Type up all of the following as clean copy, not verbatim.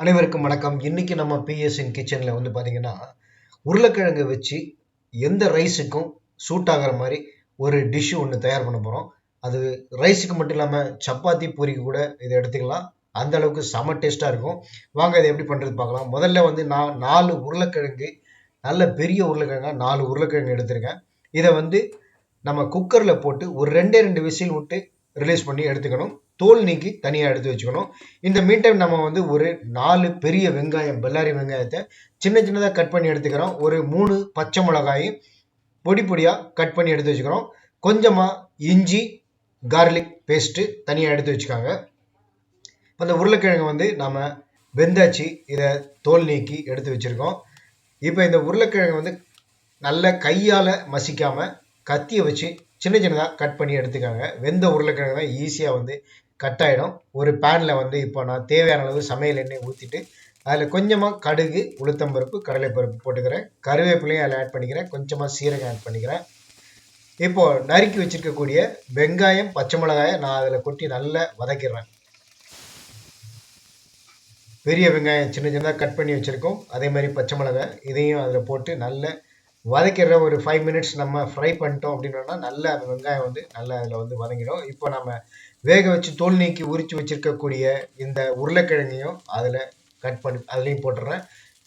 அனைவருக்கும் வணக்கம். இன்னைக்கு நம்ம பிஎஸ்என் கிச்சன்ல வந்து பாத்தீங்கன்னா உருளைக்கிழங்கு வச்சு எந்த ரைஸுக்கும் சூட் ஆகிற மாதிரி ஒரு டிஷ் ஒன்று தயார் பண்ண போறோம். அது ரைஸுக்கு மட்டும் இல்லாம சப்பாத்தி பூரிக்கு கூட இதை எடுத்துக்கலாம். அந்த அளவுக்கு செம டேஸ்டா இருக்கும். வாங்க இதை எப்படி பண்றது பார்க்கலாம். முதல்ல வந்து நான் 4 உருளைக்கிழங்கு, நல்ல பெரிய உருளைக்கிழங்கா 4 உருளைக்கிழங்கு எடுத்திருக்கேன். இதை வந்து நம்ம குக்கர்ல போட்டு ஒரு 2 விசில் விட்டு ரிலீஸ் பண்ணி எடுத்துக்கணும். தோல் நீக்கி தனியாக எடுத்து வச்சுக்கணும். இந்த மீன் டைம் நம்ம வந்து ஒரு 4 பெரிய வெங்காயம், பெல்லாரி வெங்காயத்தை சின்ன சின்னதாக கட் பண்ணி எடுத்துக்கிறோம். ஒரு 3 பச்சை மிளகாயும் பொடி பொடியாக கட் பண்ணி எடுத்து வச்சுக்கிறோம். கொஞ்சமாக இஞ்சி, கார்லிக் பேஸ்ட்டு தனியாக எடுத்து வச்சுக்காங்க. அந்த உருளைக்கிழங்கு வந்து நம்ம வெந்தாச்சு, இதை தோல் நீக்கி எடுத்து வச்சுருக்கோம். இப்போ இந்த உருளைக்கிழங்கு வந்து நல்ல கையால் மசிக்காமல் கத்தியை வச்சு சின்ன சின்னதாக கட் பண்ணி எடுத்துக்காங்க. வெந்த உருளைக்கிழங்கு தான் ஈஸியாக வந்து கட் ஆகிடும். ஒரு பேனில் வந்து இப்போ நான் தேவையான அளவு சமையல் எண்ணெய் ஊற்றிட்டு அதில் கொஞ்சமாக கடுகு, உளுத்தம்பருப்பு, கடலைப்பருப்பு போட்டுக்கிறேன். கருவேப்பிலையும் அதில் ஆட் பண்ணிக்கிறேன். கொஞ்சமாக சீரகம் ஆட் பண்ணிக்கிறேன். இப்போது நறுக்கி வச்சுருக்கக்கூடிய வெங்காயம், பச்சை மிளகாயை நான் அதில் கொட்டி நல்லா வதக்கிடுறேன். பெரிய வெங்காயம் சின்ன சின்னதாக கட் பண்ணி வச்சுருக்கோம். அதே மாதிரி பச்சை மிளகாய் இதையும் அதில் போட்டு நல்ல வதக்கிற ஒரு 5 மினிட்ஸ் நம்ம ஃப்ரை பண்ணிட்டோம் அப்படின்னா நல்லா அந்த வெங்காயம் வந்து நல்லா அதில் வந்து வதங்கிடும். இப்போ நம்ம வேக வச்சு தோல் நீக்கி உரித்து வச்சுருக்கக்கூடிய இந்த உருளைக்கிழங்கையும் அதில் கட் பண்ணி அதுலேயும் போட்டுடுறேன்.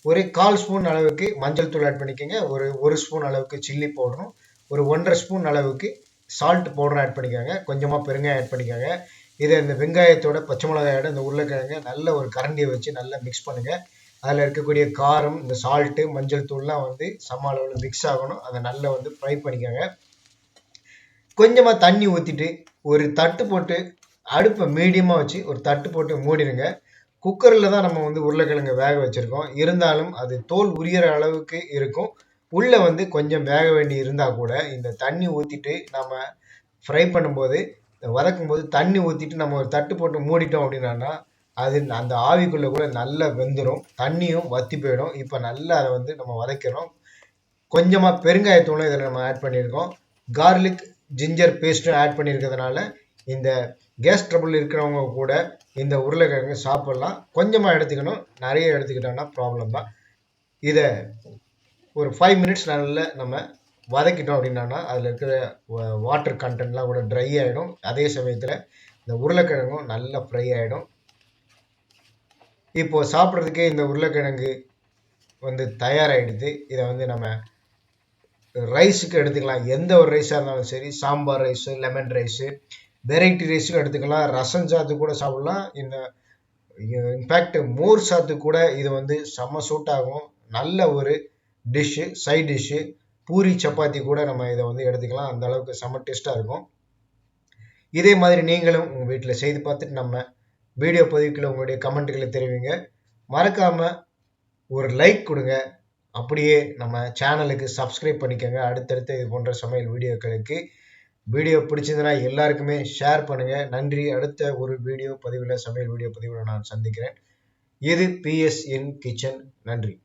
ஒரு 1/4 ஸ்பூன் அளவுக்கு மஞ்சள் தூள் ஆட் பண்ணிக்கோங்க. ஒரு ஸ்பூன் அளவுக்கு சில்லி பவுடரும், ஒரு 1.5 ஸ்பூன் அளவுக்கு சால்ட் பவுடரும் ஆட் பண்ணிக்கோங்க. கொஞ்சமாக பெருங்காயம் ஆட் பண்ணிக்கோங்க. இதை இந்த வெங்காயத்தோட பச்சை மிளகாயோட இந்த உருளைக்கிழங்கை நல்ல ஒரு கரண்டியை வச்சு நல்லா மிக்ஸ் பண்ணுங்கள். அதில் இருக்கக்கூடிய காரம், இந்த சால்ட்டு, மஞ்சள் தூள்லாம் வந்து சம அளவில் மிக்ஸ் ஆகணும். அதை நல்லா வந்து ஃப்ரை பண்ணிக்கோங்க. கொஞ்சமாக தண்ணி ஊற்றிட்டு ஒரு தட்டு போட்டு அடுப்பை மீடியமாக வச்சு ஒரு தட்டு போட்டு மூடிடுங்க. குக்கரில் தான் நம்ம வந்து உருளைக்கிழங்கு வேக வச்சுருக்கோம். இருந்தாலும் அது தோல் உரிகிற அளவுக்கு இருக்கும். உள்ளே வந்து கொஞ்சம் வேக வேண்டி இருந்தால் கூட இந்த தண்ணி ஊற்றிட்டு நம்ம ஃப்ரை பண்ணும்போது, வதக்கும்போது தண்ணி ஊற்றிட்டு நம்ம ஒரு தட்டு போட்டு மூடிட்டோம் அப்படின்னா அது அந்த ஆவிக்குள்ளே கூட நல்லா வெந்துடும். தண்ணியும் வற்றி போயிடும். இப்போ நல்லா அதை வந்து நம்ம வதக்கிறோம். கொஞ்சமாக பெருங்காயத்தூளும் இதில் நம்ம ஆட் பண்ணியிருக்கோம். கார்லிக், ஜிஞ்சர் பேஸ்ட்டும் ஆட் பண்ணியிருக்கிறதுனால இந்த கேஸ் ட்ரபிள் இருக்கிறவங்க கூட இந்த உருளைக்கிழங்கு சாப்பிட்லாம். கொஞ்சமாக எடுத்துக்கணும், நிறைய எடுத்துக்கிட்டோம்னா ப்ராப்ளம் தான். இதை ஒரு 5 மினிட்ஸ் நல்லா நம்ம வதக்கிட்டோம் அப்படின்னா அதில் இருக்கிற வாட்டர் கண்டென்ட்லாம் கூட ட்ரை ஆகிடும். அதே சமயத்தில் இந்த உருளைக்கிழங்கும் நல்லா ஃப்ரை ஆகிடும். இப்போ சாப்பிட்றதுக்கே இந்த உருளைக்கிழங்கு வந்து தயாராகிடுது. இதை வந்து நம்ம ரைஸுக்கு எடுத்துக்கலாம். எந்த ஒரு ரைஸாக இருந்தாலும் சரி, sambar rice, lemon rice, variety ரைஸுக்கும் எடுத்துக்கலாம். ரசம் சாத்து கூட சாப்பிடலாம். இந்த இன்ஃபேக்ட் மோர் சாத்து கூட இது வந்து செம்ம சூட் ஆகும். நல்ல ஒரு டிஷ்ஷு, சைட் டிஷ்ஷு, பூரி சப்பாத்தி கூட நம்ம இதை வந்து எடுத்துக்கலாம். அந்த அளவுக்கு செம்ம டேஸ்ட்டாக இருக்கும். இதே மாதிரி நீங்களும் உங்கள் வீட்டில் செய்து பார்த்துட்டு நம்ம வீடியோ பதிவுக்குள்ள உங்களுடைய கமெண்ட்டுகளை தெரிவிங்க. மறக்காமல் ஒரு லைக் கொடுங்க. அப்படியே நம்ம சேனலுக்கு சப்ஸ்கிரைப் பண்ணிக்கோங்க. அடுத்தடுத்து இது போன்ற சமையல் வீடியோக்களுக்கு. வீடியோ பிடிச்சிருந்தனா எல்லாருக்குமே ஷேர் பண்ணுங்கள். நன்றி. அடுத்த ஒரு வீடியோ பதிவில், சமையல் வீடியோ பதிவில் நான் சந்திக்கிறேன். இது பிஎஸ்என் கிச்சன். நன்றி.